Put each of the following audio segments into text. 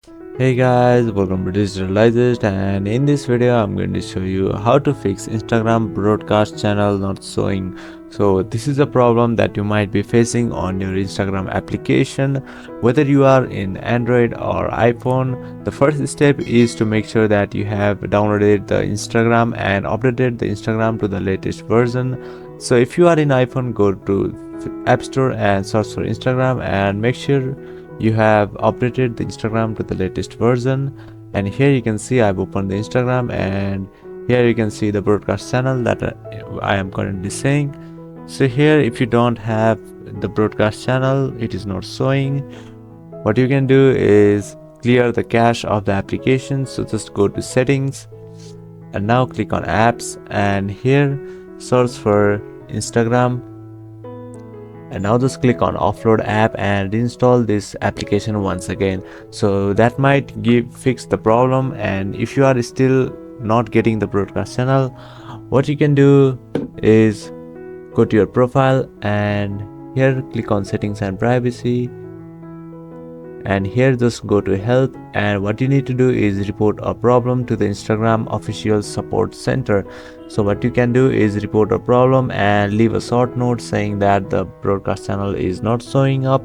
Hey guys, welcome to Digitalized, and in this video I'm going to show you how to fix Instagram broadcast channel not showing. So this is a problem that you might be facing on your Instagram application, whether you are in Android or iPhone. The first step is to make sure that you have downloaded the Instagram and updated the Instagram to the latest version. So if you are in iPhone, go to App Store and search for Instagram and make sure you have updated the Instagram to the latest version. And here you can see I've opened the Instagram, and here you can see the broadcast channel that I am currently saying. So here, if you don't have the broadcast channel, it is not showing. What you can do is clear the cache of the application. So just go to settings and now click on apps, and here search for Instagram, and now just click on offload app and install this application once again. So that might fix the problem. And if you are still not getting the broadcast channel, what you can do is go to your profile and here click on settings and privacy, and here just go to help, and what you need to do is report a problem to the Instagram official support center. So what you can do is report a problem and leave a short note saying that the broadcast channel is not showing up.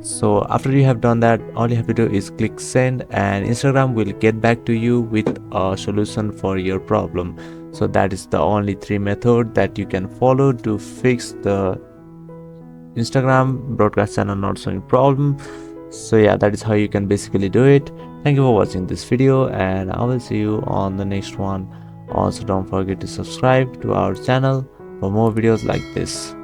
So after you have done that, all you have to do is click send, and Instagram will get back to you with a solution for your problem. So that is the only three methods that you can follow to fix the Instagram broadcast channel not showing problem. So yeah, that is how you can basically do it. Thank you for watching this video, and I will see you on the next one. Also, don't forget to subscribe to our channel for more videos like this.